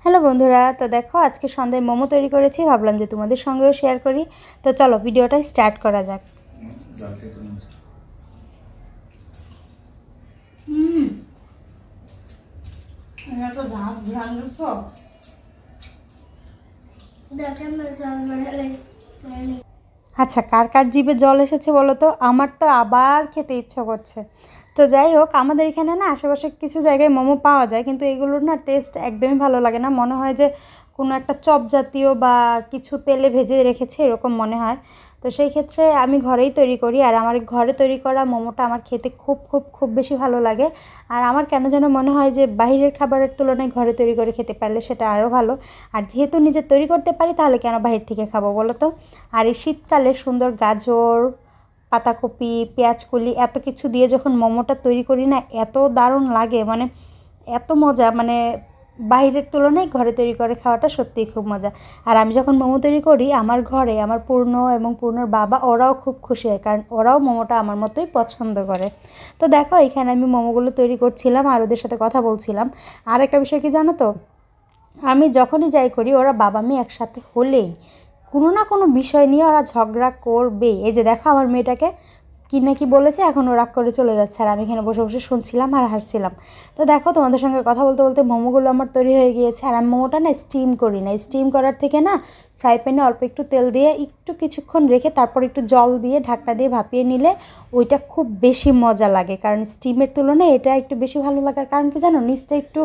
Hello বন্ধুরা, তো দেখো আজকে সন্ধ্যায় মোমো তৈরি করেছি, ভাবলাম যে তোমাদের সঙ্গেও শেয়ার করি। তো চলো ভিডিওটা স্টার্ট করা যাক। আচ্ছা, কার কার জিভে জল এসেছে বলো তো? আমার তো আবার খেতে ইচ্ছা করছে। তো যাই হোক, আমাদের এখানে না আশেপাশে কিছু জায়গায় মোমো পাওয়া যায়, কিন্তু এগুলোর না টেস্ট একদমই ভালো লাগে না। মনে হয় যে কোনো একটা চপ জাতীয় বা কিছু তেলে ভেজে রেখেছে এরকম মনে হয়। তো সেই ক্ষেত্রে আমি ঘরেই তৈরি করি, আর আমার ঘরে তৈরি করা মোমোটা আমার খেতে খুব খুব খুব বেশি ভালো লাগে। আর আমার কেন যেন মনে হয় যে বাইরের খাবারের তুলনায় ঘরে তৈরি করে খেতে পারলে সেটা আরও ভালো। আর যেহেতু নিজে তৈরি করতে পারি, তাহলে কেন বাইরে থেকে খাবো বলো তো? আর এই শীতকালে সুন্দর গাজর, পাতাকপি, পেঁয়াজকলি এত কিছু দিয়ে যখন মোমোটা তৈরি করি না, এত দারুণ লাগে, মানে এত মজা, মানে বাইরের তুলনায় ঘরে তৈরি করে খাওয়াটা সত্যিই খুব মজা। আর আমি যখন মোমো তৈরি করি আমার ঘরে, আমার পূর্ণ এবং পূর্ণর বাবা ওরাও খুব খুশি হয়, কারণ ওরাও মোমোটা আমার মতোই পছন্দ করে। তো দেখো এখানে আমি মোমোগুলো তৈরি করছিলাম আর ওদের সাথে কথা বলছিলাম। আর একটা বিষয় কি জানো তো, আমি যখনই যাই করি ওরা বাবা মেয়ে একসাথে হলেই কোনো না কোনো বিষয় নিয়ে ওরা ঝগড়া করবে। এই যে দেখো আমার মেয়েটাকে কি না কি বলেছে, এখন ও রাগ করে চলে যাচ্ছে, আর আমি এখানে বসে বসে শুনছিলাম আর হাসছিলাম। তো দেখো তোমাদের সঙ্গে কথা বলতে বলতে মোমোগুলো আমার তৈরি হয়ে গিয়েছে। আর আমি মোমোটা না স্টিম করি না, স্টিম করার থেকে না ফ্রাই প্যানে অল্প একটু তেল দিয়ে একটু কিছুক্ষণ রেখে তারপর একটু জল দিয়ে ঢাকনা দিয়ে ভাপিয়ে নিলে ওইটা খুব বেশি মজা লাগে। কারণ স্টিমের তুলনায় এটা একটু বেশি ভালো লাগার কারণ কি জানো, নিচটা একটু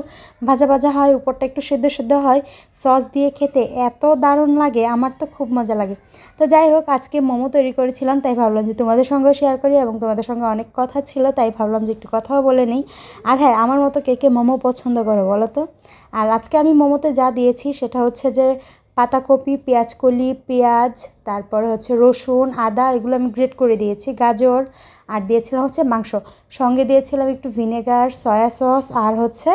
ভাজা ভাজা হয়, উপরটা একটু সেদ্ধ সেদ্ধ হয়, সস দিয়ে খেতে এত দারুণ লাগে, আমার তো খুব মজা লাগে। তো যাই হোক, আজকে মোমো তৈরি করেছিলাম, তাই ভাবলাম যে তোমাদের সঙ্গেও শেয়ার করি, এবং তোমাদের সঙ্গে অনেক কথা ছিল তাই ভাবলাম যে একটু কথাও বলে নিই। আর হ্যাঁ, আমার মতো কে কে মোমো পছন্দ করো বলো তো? আর আজকে আমি মোমোতে যা দিয়েছি সেটা হচ্ছে যে পাতাকপি, পেঁয়াজকলি, পেঁয়াজ, তারপরে হচ্ছে রসুন, আদা, এগুলো আমি গ্রেট করে দিয়েছি, গাজর, আর দিয়েছিলাম হচ্ছে মাংস, সঙ্গে দিয়েছিলাম একটু ভিনেগার, সয়া সস, আর হচ্ছে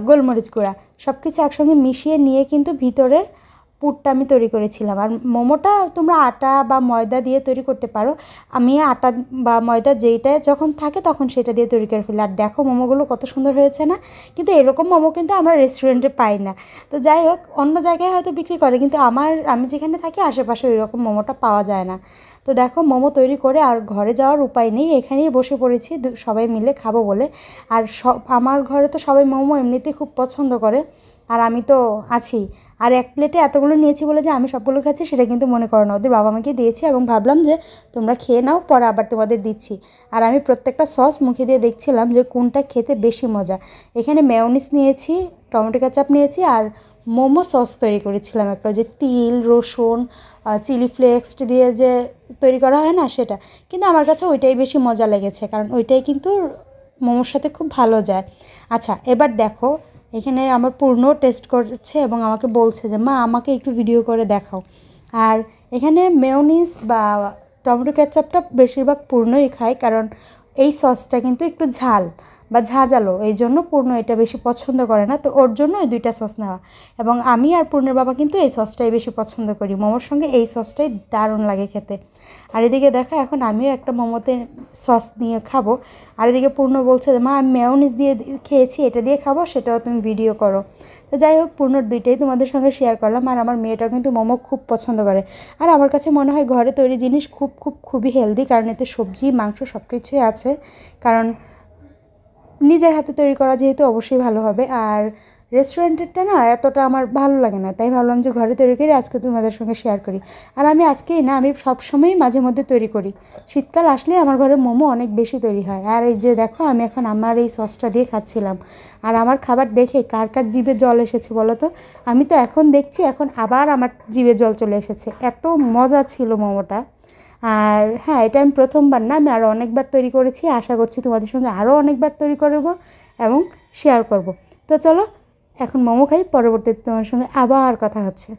গোলমরিচ গুঁড়া, সব কিছু একসঙ্গে মিশিয়ে নিয়ে কিন্তু ভিতরের পুরটা আমি তৈরি করেছিলাম। আর মোমোটা তোমরা আটা বা ময়দা দিয়ে তৈরি করতে পারো, আমি আটা বা ময়দা যেইটা যখন থাকে তখন সেটা দিয়ে তৈরি করে ফেলি। আর দেখো মোমোগুলো কত সুন্দর হয়েছে না? কিন্তু এরকম মোমো কিন্তু আমরা রেস্টুরেন্টে পাই না। তো যাই হোক, অন্য জায়গায় হয়তো বিক্রি করে, কিন্তু আমি যেখানে থাকি আশেপাশে ওইরকম মোমোটা পাওয়া যায় না। তো দেখো মোমো তৈরি করে আর ঘরে যাওয়ার উপায় নেই, এখানেই বসে পড়েছি সবাই মিলে খাবো বলে। আর আমার ঘরে তো সবাই মোমো এমনিতেই খুব পছন্দ করে, আর আমি তো আছি। আর এক প্লেটে এতগুলো নিয়েছি বলে যে আমি সবগুলো খাচ্ছি সেটা কিন্তু মনে করো না, ওদের বাবা মাকে দিয়েছি এবং ভাবলাম যে তোমরা খেয়ে নাও, পরে আবার তোমাদের দিচ্ছি। আর আমি প্রত্যেকটা সস মুখে দিয়ে দেখছিলাম যে কোনটা খেতে বেশি মজা। এখানে মেয়োনিজ নিয়েছি, টমেটো কেচাপ নিয়েছি, আর মোমো সস তৈরি করেছিলাম একটা, যে তিল, রসুন, চিলি ফ্লেক্স দিয়ে যে তৈরি করা হয় না সেটা। কিন্তু আমার কাছে ওইটাই বেশি মজা লেগেছে, কারণ ওইটাই কিন্তু মোমোর সাথে খুব ভালো যায়। আচ্ছা, এবার দেখো এখানে আমার পূর্ণ টেস্ট করছে এবং আমাকে বলছে যে মা আমাকে একটু ভিডিও করে দেখাও। আর এখানে মেয়োনিজ বা টমেটো কেচাপটা বেশিরভাগ পূর্ণই খায়, কারণ এই সসটা কিন্তু একটু ঝাল বা ঝাঁঝালো, এই জন্য পূর্ণ এটা বেশি পছন্দ করে না, তো ওর জন্য এই দুইটা সস নেওয়া। এবং আমি আর পূর্ণের বাবা কিন্তু এই সসটাই বেশি পছন্দ করি, মোমোর সঙ্গে এই সসটাই দারুণ লাগে খেতে। আর এদিকে দেখো এখন আমিও একটা মোমোতে সস নিয়ে খাবো, আর এদিকে পূর্ণ বলছে যে মা আমি মেয়োনিজ দিয়ে খেয়েছি, এটা দিয়ে খাবো, সেটাও তুমি ভিডিও করো। তো যাই হোক, পূর্ণর দুইটাই তোমাদের সঙ্গে শেয়ার করলাম। আর আমার মেয়েটাও কিন্তু মোমো খুব পছন্দ করে। আর আমার কাছে মনে হয় ঘরে তৈরি জিনিস খুবই হেলদি, কারণ এতে সবজি, মাংস সব কিছুই আছে। কারণ নিজের হাতে তৈরি করা যেহেতু অবশ্যই ভালো হবে। আর রেস্টুরেন্টেরটা না এতটা আমার ভালো লাগে না, তাই ভাবলাম যে ঘরে তৈরি করে আজকে তোমাদের সঙ্গে শেয়ার করি। আর আমি আজকেই না, আমি সবসময়ই মাঝে মধ্যে তৈরি করি। শীতকাল আসলে আমার ঘরে মোমো অনেক বেশি তৈরি হয়। আর এই যে দেখো আমি এখন আমার এই সসটা দিয়ে খাচ্ছিলাম, আর আমার খাবার দেখে কার কার জিভে জল এসেছে বলো তো? আমি তো এখন দেখছি, এখন আবার আমার জিভে জল চলে এসেছে, এত মজা ছিল মোমোটা। আর হ্যাঁ, এটা আমি প্রথমবার না, আমি আরও অনেকবার তৈরি করেছি, আশা করছি তোমাদের সঙ্গে আরও অনেকবার তৈরি করব এবং শেয়ার করব। তো চলো এখন মোমো খাই, পরবর্তীতে তোমার সঙ্গে আবার কথা হচ্ছে।